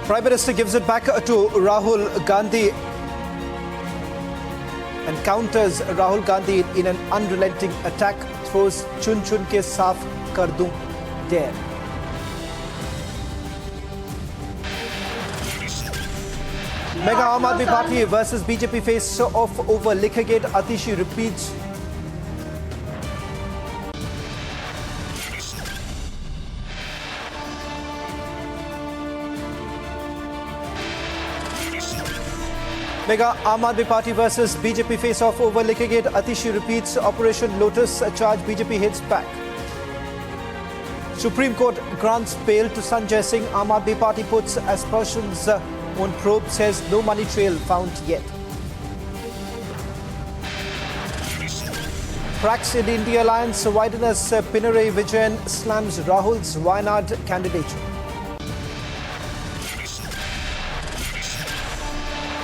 Prime Minister gives it back to Rahul Gandhi and counters Rahul Gandhi in an unrelenting attack, throws chun chun ke saaf kar दूं dare. Mega Aam Aadmi Party versus BJP face off over Likhagate. Atishi repeats. Mega Aam Aadmi Party versus BJP face off over Likhagate. Atishi repeats. Operation Lotus charge. BJP hits back. Supreme Court grants bail to Sanja. Singh. Aam Aadmi Party puts aspersions on probe, says no money trail found yet. Cracks in India alliance. Wideness. Pinarayi Vijayan slams Rahul's Wayanad candidature.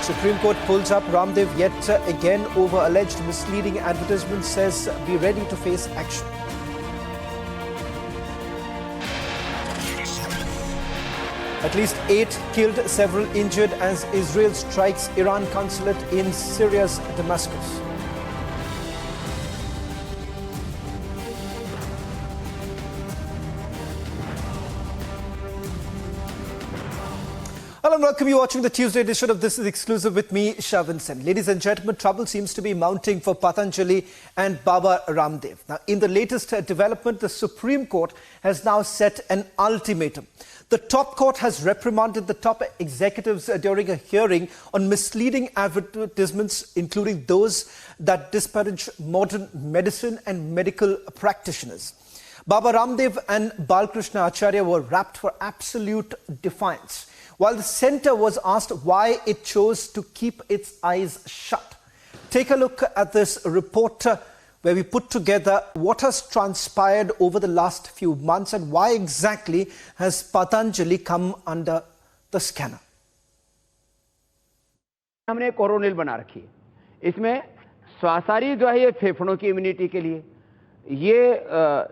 Supreme Court pulls up Ramdev yet again over alleged misleading advertisements, says be ready to face action. At least 8 killed, several injured as Israel strikes Iran consulate in Syria's Damascus. Hello and welcome. You're watching the Tuesday edition of This Is Exclusive with me, Shavan Sen. Ladies and gentlemen, trouble seems to be mounting for Patanjali and Baba Ramdev. Now, in the latest development, the Supreme Court has now set an ultimatum. The top court has reprimanded the top executives during a hearing on misleading advertisements, including those that disparage modern medicine and medical practitioners. Baba Ramdev and Balkrishna Acharya were wrapped for absolute defiance, while the centre was asked why it chose to keep its eyes shut. Take a look at this report where we put together what has transpired over the last few months and why exactly has Patanjali come under the scanner. हमने कोरोनिल बना रखी है। इसमें स्वासारी जो है ये फेफड़ों की इम्यूनिटी के लिए, ये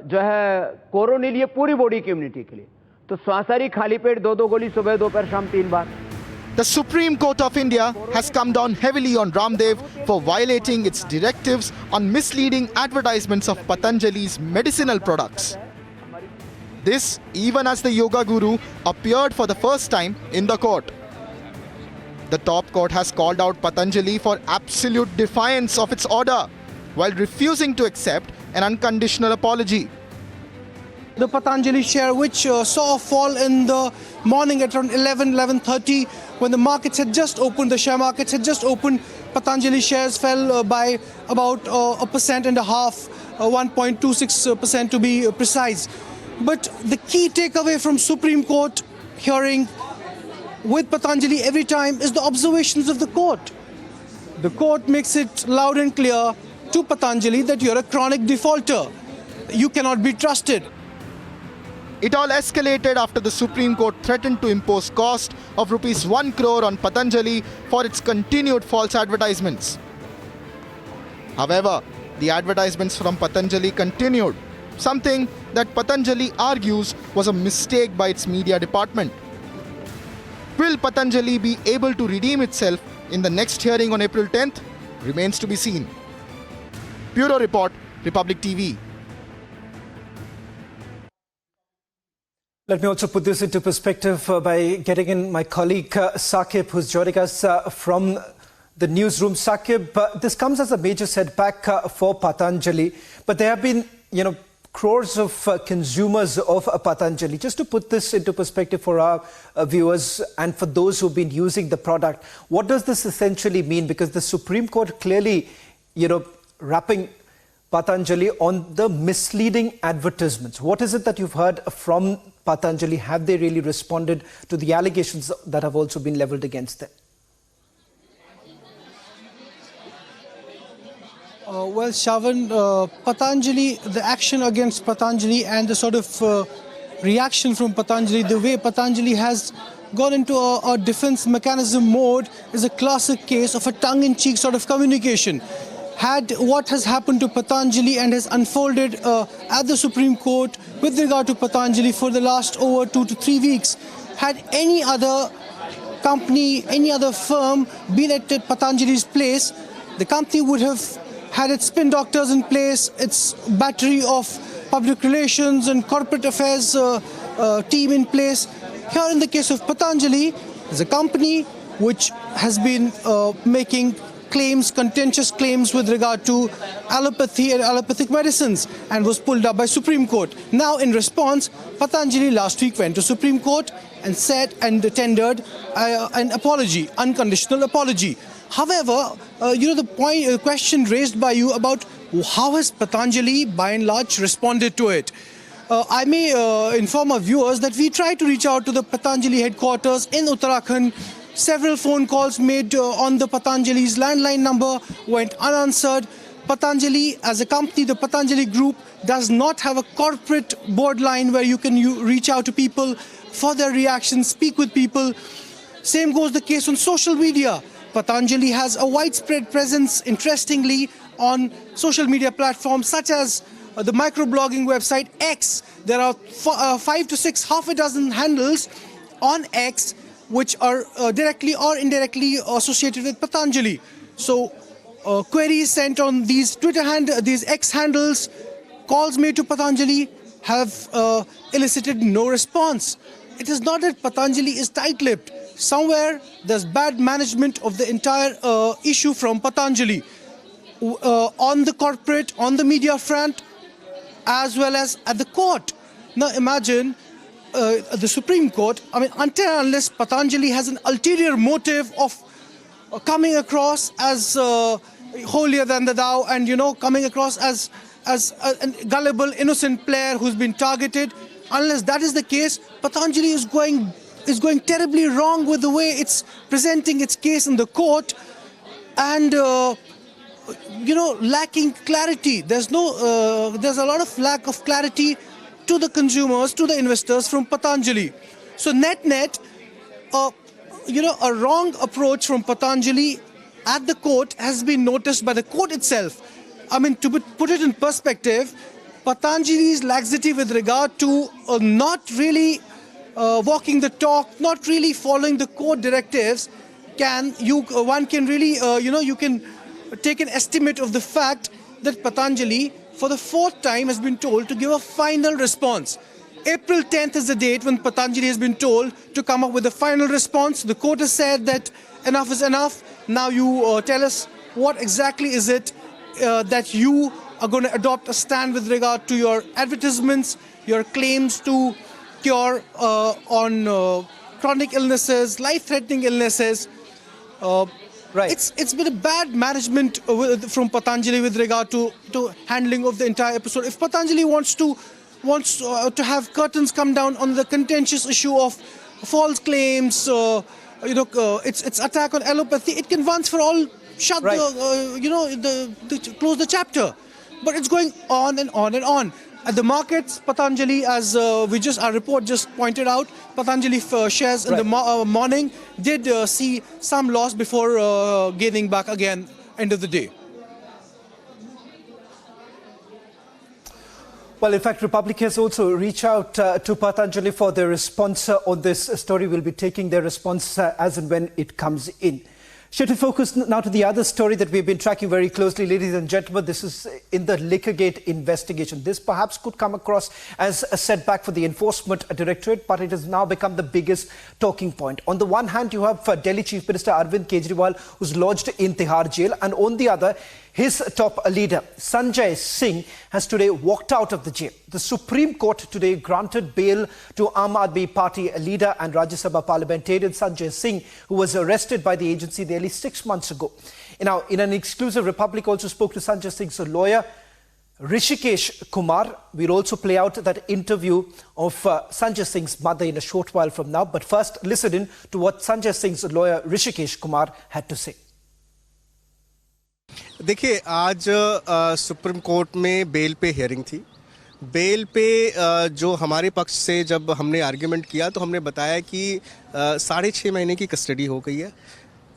जो है कोरोनिल ये पूरी बॉडी की इम्यूनिटी के लिए। तो स्वासारी खाली पेट 2-2 गोली सुबह दोपहर शाम 3 बार। The Supreme Court of India has come down heavily on Ramdev for violating its directives on misleading advertisements of Patanjali's medicinal products. This even as the Yoga Guru appeared for the first time in the court. The top court has called out Patanjali for absolute defiance of its order while refusing to accept an unconditional apology. The Patanjali share, which saw a fall in the morning at around 11:30, when the markets had just opened, the share markets had just opened, Patanjali shares fell by about 1.5%, 1.26% to be precise. But the key takeaway from Supreme Court hearing with Patanjali every time is the observations of the court. The court makes it loud and clear to Patanjali that you're a chronic defaulter. You cannot be trusted. It all escalated after the Supreme Court threatened to impose cost of rupees 1 crore on Patanjali for its continued false advertisements. However, the advertisements from Patanjali continued, something that Patanjali argues was a mistake by its media department. Will Patanjali be able to redeem itself in the next hearing on April 10th? Remains to be seen. Bureau Report, Republic TV. Let me also put this into perspective by getting in my colleague Saqib, who's joining us from the newsroom. Saqib, this comes as a major setback for Patanjali, but there have been, crores of consumers of Patanjali. Just to put this into perspective for our viewers and for those who've been using the product, what does this essentially mean? Because the Supreme Court clearly, wrapping Patanjali on the misleading advertisements. What is it that you've heard from Patanjali? Have they really responded to the allegations that have also been leveled against them? Well, Shavan, Patanjali, the action against Patanjali and the sort of reaction from Patanjali, the way Patanjali has gone into a defense mechanism mode is a classic case of a tongue-in-cheek sort of communication. Had what has happened to Patanjali and has unfolded at the Supreme Court with regard to Patanjali for the last over 2 to 3 weeks, had any other company, any other firm, been at Patanjali's place, the company would have had its spin doctors in place, its battery of public relations and corporate affairs team in place. Here in the case of Patanjali, there's a company which has been making claims, contentious claims with regard to allopathy and allopathic medicines, and was pulled up by Supreme Court. Now in response, Patanjali last week went to Supreme Court and said and tendered an apology, unconditional apology. However, the question raised by you about how has Patanjali by and large responded to it. I may inform our viewers that we tried to reach out to the Patanjali headquarters in Uttarakhand. Several phone calls made on the Patanjali's landline number went unanswered. Patanjali as a company, the Patanjali Group, does not have a corporate board line where you can reach out to people for their reactions, speak with people. Same goes the case on social media. Patanjali has a widespread presence, interestingly, on social media platforms such as the microblogging website X. There are 5 to 6, half a dozen handles on X which are directly or indirectly associated with Patanjali. So queries sent on these these X handles, calls made to Patanjali have elicited no response. It is not that Patanjali is tight-lipped. Somewhere there's bad management of the entire issue from Patanjali on the corporate, on the media front, as well as at the court. Now imagine the Supreme Court, I mean, until and unless Patanjali has an ulterior motive of coming across as holier than the thou and, coming across as a gullible, innocent player who's been targeted, unless that is the case, Patanjali is going terribly wrong with the way it's presenting its case in the court and, lacking clarity. There's a lot of lack of clarity to the consumers, to the investors from Patanjali. So net, a wrong approach from Patanjali at the court has been noticed by the court itself. I mean, to put it in perspective, Patanjali's laxity with regard to not really walking the talk, not really following the court directives, one can really, you can take an estimate of the fact that Patanjali, for the 4th time, has been told to give a final response. April 10th is the date when Patanjali has been told to come up with a final response. The court has said that enough is enough. Now you tell us what exactly is it that you are going to adopt a stand with regard to your advertisements, your claims to cure on chronic illnesses, life-threatening illnesses. Right. It's been a bad management from Patanjali with regard to handling of the entire episode. If Patanjali wants to have curtains come down on the contentious issue of false claims, its attack on allopathy, it can once for all shut right. close the chapter. But it's going on and on and on. At the markets, Patanjali, as our report just pointed out, Patanjali shares in the morning did see some loss before gaining back again end of the day. Well, in fact, Republic has also reached out to Patanjali for their response on this story. We'll be taking their response as and when it comes in. Should we focus now to the other story that we've been tracking very closely, ladies and gentlemen? This is in the Liquorgate investigation. This perhaps could come across as a setback for the Enforcement Directorate, but it has now become the biggest talking point. On the one hand, you have Delhi Chief Minister Arvind Kejriwal, who's lodged in Tihar jail, and on the other, his top leader, Sanja Singh, has today walked out of the jail. The Supreme Court today granted bail to Aam Aadmi Party leader and Rajya Sabha parliamentarian Sanja Singh, who was arrested by the agency nearly 6 months ago. Now, in an exclusive, Republic also spoke to Sanja Singh's lawyer, Rishikesh Kumar. We'll also play out that interview of Sanja Singh's mother in a short while from now. But first, listen in to what Sanja Singh's lawyer, Rishikesh Kumar, had to say. देखिए, आज supreme court में bell पे hearing थी। Bell पे जो हमारे पक्ष से जब हमने आर्ग्यूमेंट किया तो हमने बताया कि 6.5 महीने की कस्टडी हो गई है,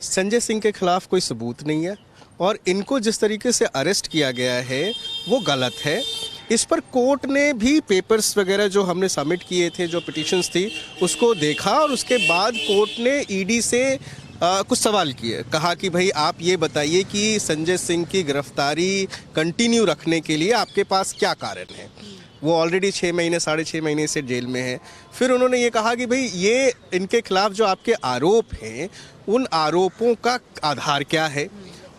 संजय सिंह के खिलाफ कोई सबूत नहीं है और इनको जिस तरीके से अरेस्ट किया गया है वो गलत है। इस पर कोर्ट ने भी पेपर्स वगैरह जो हमने सबमिट किए थे, जो पिटिशंस थी, उसको देखा और उसके बाद कोर्ट ने ईडी से कुछ सवाल किए। कहा कि भाई आप ये बताइए कि संजय सिंह की गिरफ्तारी कंटिन्यू रखने के लिए आपके पास क्या कारण है। वो ऑलरेडी 6 महीने 6.5 महीने से जेल में है। फिर उन्होंने ये कहा कि भाई ये इनके खिलाफ जो आपके आरोप हैं उन आरोपों का आधार क्या है।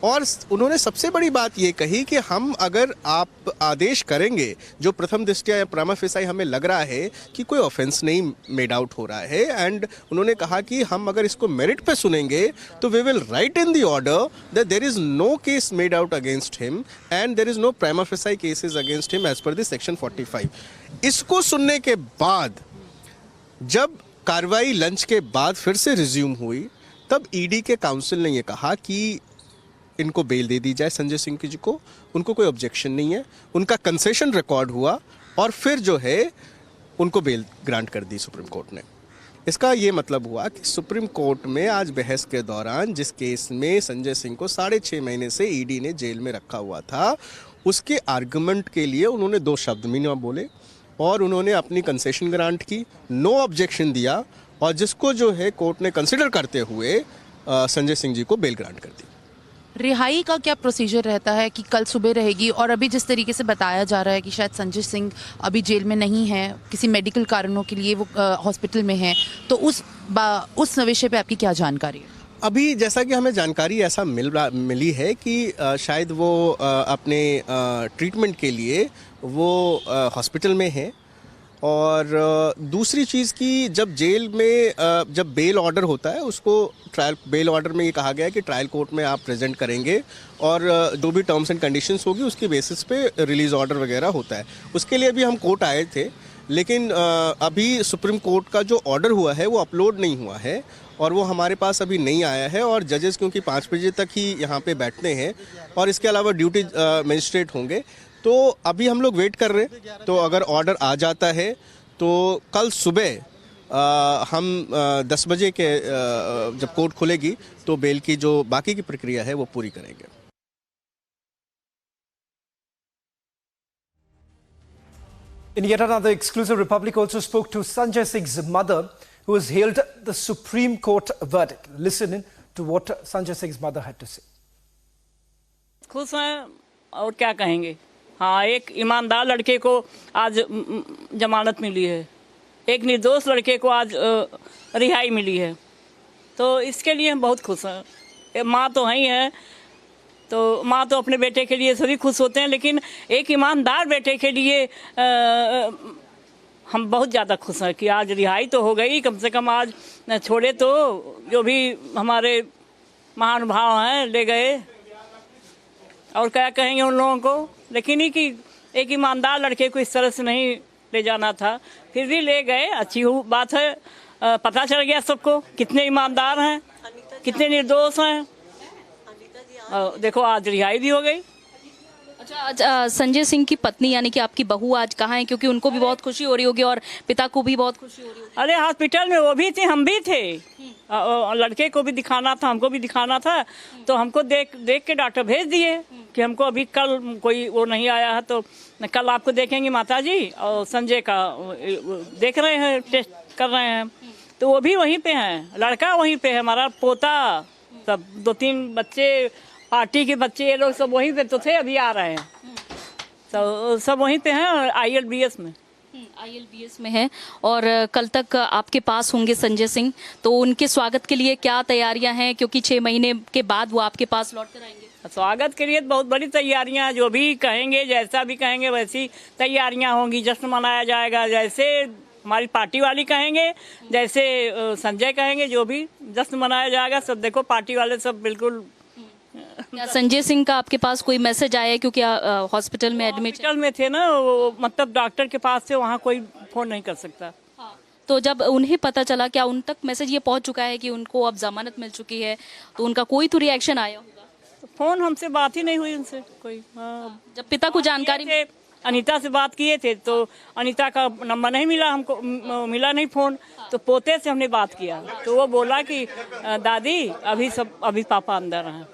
और उन्होंने सबसे बड़ी बात ये कही कि हम अगर आप आदेश करेंगे जो प्रथम दृष्टया या प्रमा फेसाई हमें लग रहा है कि कोई ऑफेंस नहीं मेड आउट हो रहा है, एंड उन्होंने कहा कि हम अगर इसको मेरिट पे सुनेंगे तो we will write in the order that there is no case made out against him and there is no prima facie cases against him as per the section 45। इसको सुनने के बाद जब कार्रवाई लंच के बाद फिर से रिज्यूम हुई तब ईडी के काउंसिल ने ये कहा कि इनको बेल दे दी जाए संजय सिंह जी को। उनको कोई ऑब्जेक्शन नहीं है, उनका कंसेशन रिकॉर्ड हुआ और फिर जो है उनको बेल ग्रांट कर दी सुप्रीम कोर्ट ने। इसका ये मतलब हुआ कि सुप्रीम कोर्ट में आज बहस के दौरान जिस केस में संजय सिंह को 6.5 महीने से ईडी ने जेल में रखा हुआ था, उसके आर्गुमेंट के लिए उन्होंने 2 शब्द मिनिमम बोले और उन्होंने अपनी कंसेशन ग्रांट की, नो ऑब्जेक्शन दिया और जिसको जो है कोर्ट ने कंसिडर करते हुए संजय सिंह जी को बेल ग्रांट कर दी। रिहाई का क्या प्रोसीजर रहता है कि कल सुबह रहेगी? और अभी जिस तरीके से बताया जा रहा है कि शायद संजय सिंह अभी जेल में नहीं है, किसी मेडिकल कारणों के लिए वो हॉस्पिटल में है, तो उस विषय पे आपकी क्या जानकारी है? अभी जैसा कि हमें जानकारी ऐसा मिली है कि शायद वो अपने ट्रीटमेंट के लिए वो हॉस्पिटल में है। और दूसरी चीज़ की जब जेल में जब बेल ऑर्डर होता है उसको ट्रायल बेल ऑर्डर में ये कहा गया है कि ट्रायल कोर्ट में आप प्रेजेंट करेंगे और जो भी टर्म्स एंड कंडीशंस होगी उसके बेसिस पे रिलीज़ ऑर्डर वगैरह होता है। उसके लिए भी हम कोर्ट आए थे, लेकिन अभी सुप्रीम कोर्ट का जो ऑर्डर हुआ है वो अपलोड नहीं हुआ है और वो हमारे पास अभी नहीं आया है। और जजेस क्योंकि 5 बजे तक ही यहाँ पे बैठते हैं और इसके अलावा ड्यूटी मजिस्ट्रेट होंगे, तो अभी हम लोग वेट कर रहे हैं। तो अगर ऑर्डर आ जाता है तो कल सुबह हम 10 बजे के जब कोर्ट खुलेगी तो बेल की जो बाकी की प्रक्रिया है वो पूरी करेंगे। In yet another exclusive, Republic also spoke to Sanjay Singh's mother, who has hailed the Supreme Court verdict. Listen in to what Sanjay Singh's mother had to say. खुश हैं और क्या कहेंगे। हाँ, एक ईमानदार लड़के को आज जमानत मिली है, एक निर्दोष लड़के को आज रिहाई मिली है, तो इसके लिए हम बहुत खुश हैं। माँ तो ही है, तो माँ तो अपने बेटे के लिए सभी खुश होते हैं, लेकिन एक ईमानदार बेटे के लिए हम बहुत ज़्यादा खुश हैं कि आज रिहाई तो हो गई, कम से कम आज छोड़े तो जो भी हमारे महानुभाव हैं ले गए, और क्या कहेंगे उन लोगों को। लेकिन ही कि एक ईमानदार लड़के को इस तरह से नहीं ले जाना था, फिर भी ले गए, अच्छी बात है। पता चल गया सबको कितने ईमानदार हैं, कितने निर्दोष हैं। देखो आज रिहाई भी हो गई। अच्छा, आज संजय सिंह की पत्नी यानी कि आपकी बहू आज कहाँ है? क्योंकि उनको भी बहुत खुशी हो रही होगी और पिता को भी बहुत खुशी हो रही होगी। अरे हॉस्पिटल में वो भी थे, हम भी थे, लड़के को भी दिखाना था, हमको भी दिखाना था, तो हमको देख के डॉक्टर भेज दिए कि हमको अभी कल कोई वो नहीं आया है, तो कल आपको देखेंगे माता जी, और संजय का देख रहे हैं, टेस्ट कर रहे हैं, तो वो भी वहीं पे हैं, लड़का वहीं पे है, हमारा पोता, सब 2-3 बच्चे, पार्टी के बच्चे, ये लोग सब वहीं पे तो थे, अभी आ रहे हैं, तो सब वहीं पे हैं ILBS में। ILBS में है और कल तक आपके पास होंगे संजय सिंह, तो उनके स्वागत के लिए क्या तैयारियां हैं? क्योंकि 6 महीने के बाद वो आपके पास लौट कर आएंगे। स्वागत के लिए बहुत बड़ी तैयारियां, जो भी कहेंगे, जैसा भी कहेंगे वैसी तैयारियां होंगी, जश्न मनाया जाएगा, जैसे हमारी पार्टी वाली कहेंगे, जैसे संजय कहेंगे, जो भी जश्न मनाया जाएगा। सब देखो पार्टी वाले सब बिल्कुल। क्या संजय सिंह का आपके पास कोई मैसेज आया है? क्योंकि हॉस्पिटल में एडमिट हॉस्पिटल में थे ना, वो मतलब डॉक्टर के पास से, वहाँ कोई फोन नहीं कर सकता। तो जब उन्हें पता चला, क्या उन तक मैसेज ये पहुंच चुका है कि उनको अब जमानत मिल चुकी है, तो उनका कोई तो रिएक्शन आया होगा? तो फोन हमसे बात ही नहीं हुई उनसे कोई। जब पिता को जानकारी अनीता से बात किए थे, तो अनीता का नंबर नहीं मिला हमको, मिला नहीं फोन, तो पोते से हमने बात किया, तो वो बोला कि दादी अभी पापा अंदर हैं।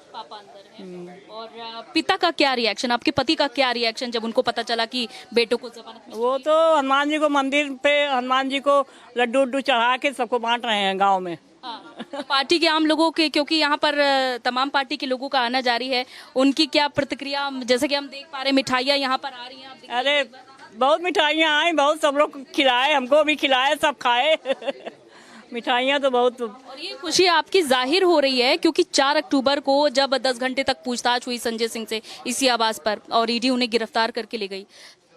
और पिता का क्या रिएक्शन, आपके पति का क्या रिएक्शन जब उनको पता चला कि बेटों को जमानत मिली? वो तो हनुमान जी को मंदिर पे हनुमान जी को लड्डू उड्डू चढ़ा के सबको बांट रहे हैं गांव में। हाँ, तो पार्टी के आम लोगों के, क्योंकि यहाँ पर तमाम पार्टी के लोगों का आना जारी है, उनकी क्या प्रतिक्रिया? जैसे कि हम देख पा रहे हैं मिठाइयाँ यहाँ पर आ रही हैं, आप देख अरे बहुत मिठाइयाँ आई, बहुत सब लोग खिलाए, हमको भी खिलाए, सब खाए मिठाइयाँ तो बहुत। और ये खुशी आपकी जाहिर हो रही है क्योंकि 4 अक्टूबर को जब 10 घंटे तक पूछताछ हुई संजय सिंह से इसी आवास पर और ईडी उन्हें गिरफ्तार करके ले गई,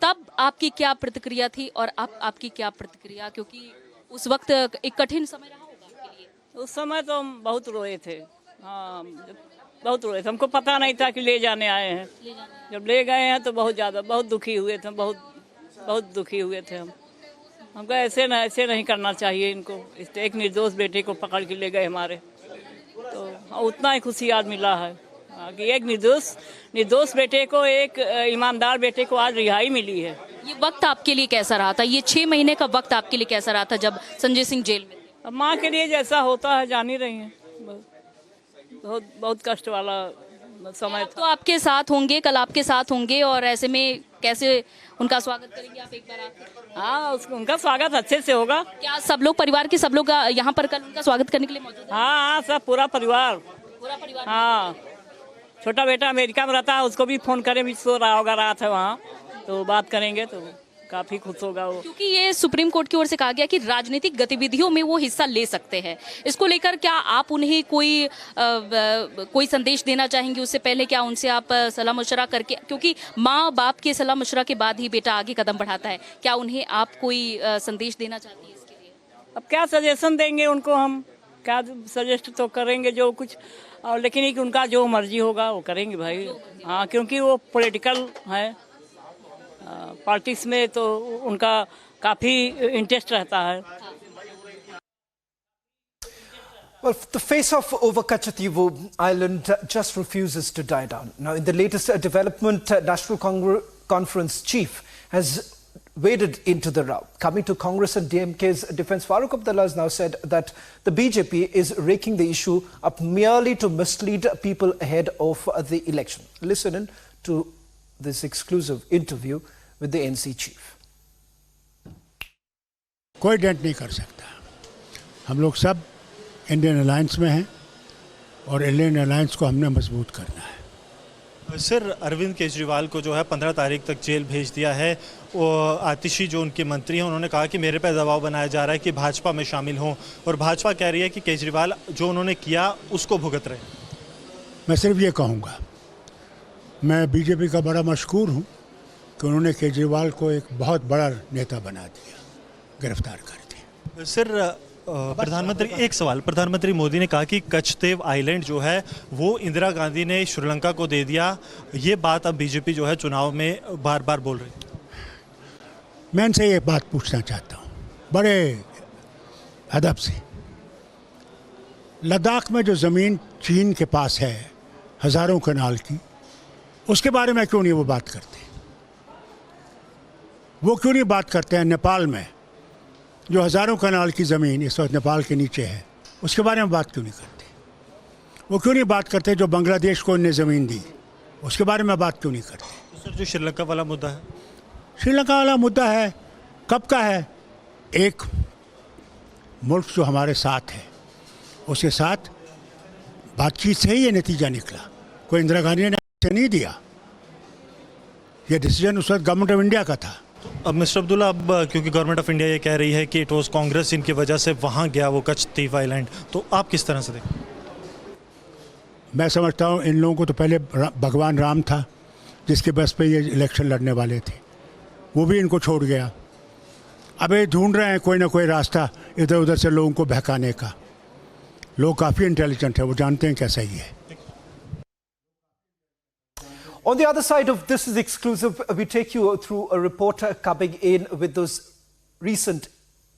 तब आपकी क्या प्रतिक्रिया थी और आपकी क्या प्रतिक्रिया, क्योंकि उस वक्त एक कठिन समय रहा होगा आपके लिए? उस समय तो हम बहुत रोए थे, हाँ बहुत रोए थे, हमको पता नहीं था कि ले जाने आए हैं। जब ले गए हैं तो बहुत ज़्यादा बहुत दुखी हुए थे, बहुत दुखी हुए थे हम। हमको ऐसे नहीं करना चाहिए इनको, इस एक निर्दोष बेटे को पकड़ के ले गए हमारे, तो उतना ही खुशी आज मिला है कि एक निर्दोष बेटे को, एक ईमानदार बेटे को आज रिहाई मिली है। ये वक्त आपके लिए कैसा रहा था, ये 6 महीने का वक्त आपके लिए कैसा रहा था जब संजय सिंह जेल में थे? अब माँ के लिए जैसा होता है जान ही रही हैं, बहुत कष्ट वाला समय तो आपके साथ होंगे, कल आपके साथ होंगे, और ऐसे में कैसे उनका स्वागत करेंगे आप एक बार आकर? हाँ उनका स्वागत अच्छे से होगा। क्या सब लोग, परिवार के सब लोग यहाँ पर कल उनका स्वागत करने के लिए मौजूद हैं? हाँ सब पूरा परिवार। हाँ छोटा बेटा अमेरिका में रहता है, उसको भी फोन करें, भी सो रहा होगा, रात है वहाँ, तो बात करेंगे तो काफी खुश होगा वो। क्योंकि ये सुप्रीम कोर्ट की ओर से कहा गया कि राजनीतिक गतिविधियों में वो हिस्सा ले सकते हैं, इसको लेकर क्या आप उन्हें कोई संदेश देना चाहेंगे? उससे पहले क्या उनसे आप सलाह मशवरा करके, क्योंकि माँ बाप के सलाह मशवरा के बाद ही बेटा आगे कदम बढ़ाता है, क्या उन्हें आप कोई संदेश देना चाहती है इसके लिए? अब क्या सजेशन देंगे उनको, हम क्या सजेस्ट तो करेंगे जो कुछ, और लेकिन एक उनका जो मर्जी होगा वो करेंगे भाई। हाँ क्योंकि वो पॉलिटिकल है, पॉलिटिक्स में तो उनका काफी इंटरेस्ट रहता है। Well, the face of over Kachativu Island just refuses to die down. Now, in the latest development, National Conference chief has waded into the row. Coming to Congress and DMK's defense, Farooq Abdullah has now said that the BJP is raking the issue up merely to mislead people ahead of the election. Listen in to this exclusive interview with the NC chief. कोई dent नहीं कर सकता। हम लोग सब Indian alliance में हैं और इंडियन अलायंस को हमने मजबूत करना है। सर, अरविंद केजरीवाल को जो है 15 तारीख तक जेल भेज दिया है। वो आतिशी जो उनके मंत्री हैं, उन्होंने कहा कि मेरे पे दबाव बनाया जा रहा है कि भाजपा में शामिल हों, और भाजपा कह रही है कि केजरीवाल जो उन्होंने किया उसको भुगत रहे। मैं सिर्फ ये कहूँगा, मैं बीजेपी का बड़ा मशकूर हूँ कि उन्होंने केजरीवाल को एक बहुत बड़ा नेता बना दिया, गिरफ्तार कर दिया। सर प्रधानमंत्री, एक सवाल, प्रधानमंत्री मोदी ने कहा कि कच्छदेव आइलैंड जो है वो इंदिरा गांधी ने श्रीलंका को दे दिया, ये बात अब बीजेपी जो है चुनाव में बार बार बोल रही है। मैं इनसे ये बात पूछना चाहता हूँ बड़े अदब से, लद्दाख में जो ज़मीन चीन के पास है हज़ारों कनाल की, उसके बारे में क्यों नहीं वो बात करते? वो क्यों नहीं बात करते हैं नेपाल में जो हज़ारों कनाल की ज़मीन इस वक्त नेपाल के नीचे है, उसके बारे में बात क्यों नहीं करते? वो क्यों नहीं बात करते जो बांग्लादेश को इनने ज़मीन दी, उसके बारे में बात क्यों नहीं करते? तो सर जो श्रीलंका वाला मुद्दा है, श्रीलंका वाला मुद्दा है, कब का है? एक मुल्क जो हमारे साथ है उसके साथ बातचीत से ही ये नतीजा निकला, कोई इंदिरा गांधी ने नहीं दिया, ये डिसीजन उस वक्त गवर्नमेंट ऑफ इंडिया का था। अब मिस्टर अब्दुल्ला, अब क्योंकि गवर्नमेंट ऑफ इंडिया ये कह रही है कि इट वॉज कांग्रेस इनकी वजह से वहाँ गया वो कच्छदेव आइलैंड, तो आप किस तरह से देखें? मैं समझता हूँ इन लोगों को तो पहले भगवान राम था जिसके बस पे ये इलेक्शन लड़ने वाले थे, वो भी इनको छोड़ गया। अब ये ढूंढ रहे हैं कोई ना कोई रास्ता इधर उधर से लोगों को बहकाने का। लोग काफ़ी इंटेलिजेंट है, वो जानते हैं क्या सही है। On the other side of this is exclusive. We take you through a reporter coming in with those recent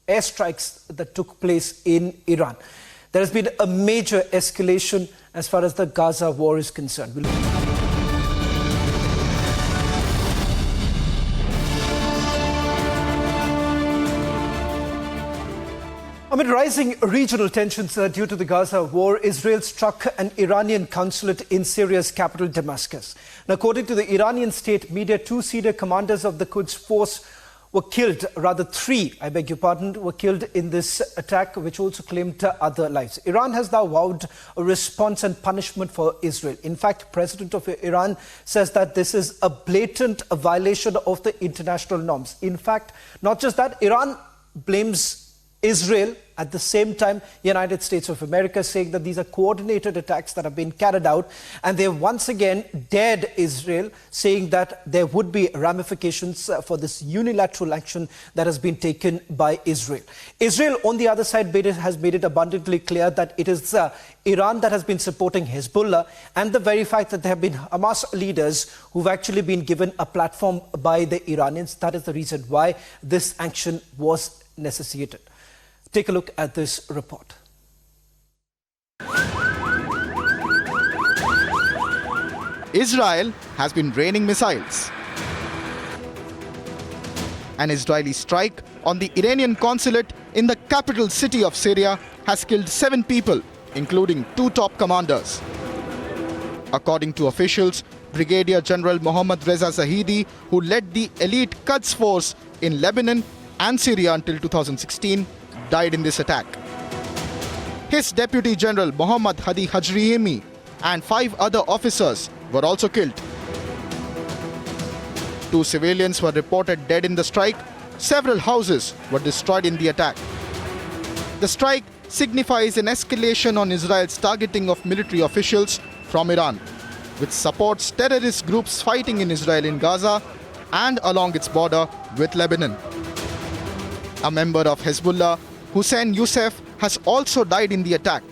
airstrikes that took place in Iran. There has been a major escalation as far as the Gaza war is concerned. Amid rising regional tensions due to the Gaza war, Israel struck an Iranian consulate in Syria's capital, Damascus. Now, according to the Iranian state media, 2 senior commanders of the Quds force were killed, rather 3, were killed in this attack, which also claimed other lives. Iran has now vowed a response and punishment for Israel. In fact, President of Iran says that this is a blatant violation of the international norms. In fact, not just that, Iran blames Israel. At the same time, the United States of America saying that these are coordinated attacks that have been carried out, and they have once again dared Israel, saying that there would be ramifications for this unilateral action that has been taken by Israel. Israel, on the other side, has made it abundantly clear that it is Iran that has been supporting Hezbollah, and the very fact that there have been Hamas leaders who've actually been given a platform by the Iranians, that is the reason why this action was necessitated. Take a look at this report. Israel has been raining missiles. An Israeli strike on the Iranian consulate in the capital city of Syria has killed 7 people, including 2 top commanders. According to officials, Brigadier General Mohammad Reza Zahidi, who led the elite Quds force in Lebanon and Syria until 2016, died in this attack. His Deputy General Muhammad Hadi Hajrihimi and 5 other officers were also killed. 2 civilians were reported dead in the strike. Several houses were destroyed in the attack. The strike signifies an escalation on Israel's targeting of military officials from Iran, which supports terrorist groups fighting in Israel in Gaza and along its border with Lebanon. A member of Hezbollah, Hussein Youssef, has also died in the attack.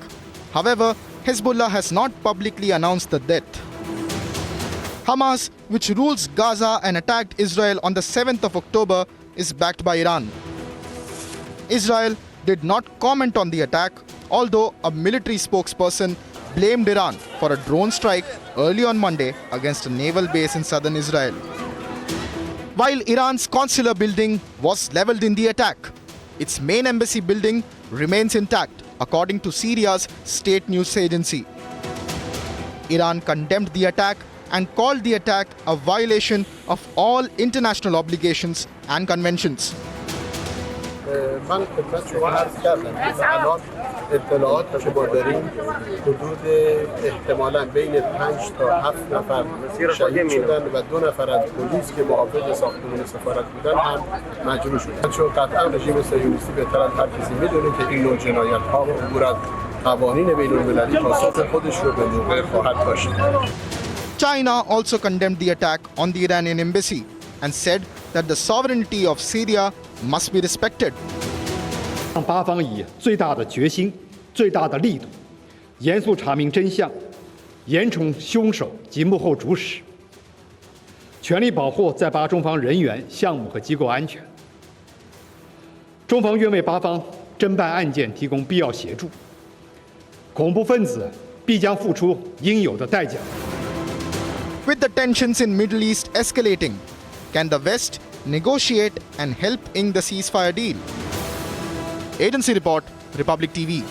However, Hezbollah has not publicly announced the death. Hamas, which rules Gaza and attacked Israel on the 7th of October, is backed by Iran. Israel did not comment on the attack, although a military spokesperson blamed Iran for a drone strike early on Monday against a naval base in southern Israel. While Iran's consular building was leveled in the attack, its main embassy building remains intact, according to Syria's state news agency. Iran condemned the attack and called the attack a violation of all international obligations and conventions. من خدمت شما عرض کردم که الان اطلاعات که ما داریم حدود احتمالاً بین 5 تا 7 نفر شهید شدن و 2 نفر از پلیس که محافظ ساختمان سفارت بودن هم مجروح شدن. چون قطعا رژیم صهیونیستی بهتر از هر کسی میدونه که این نوع جنایت‌ها و عبور از قوانین بین‌المللی پاسخ خودش رو به موقع خواهد داشت. China also condemned the attack on the Iranian embassy and said that the sovereignty of Syria must be respected. 8方以最大的决心、最大的力度，严肃查明真相，严惩凶手及幕后主使，全力保护在巴中方人员、项目和机构安全。中方愿为巴方侦办案件提供必要协助，恐怖分子必将付出应有的代价。With the tensions in Middle East escalating, can the West negotiate and help in the ceasefire deal? Agency Report, Republic TV.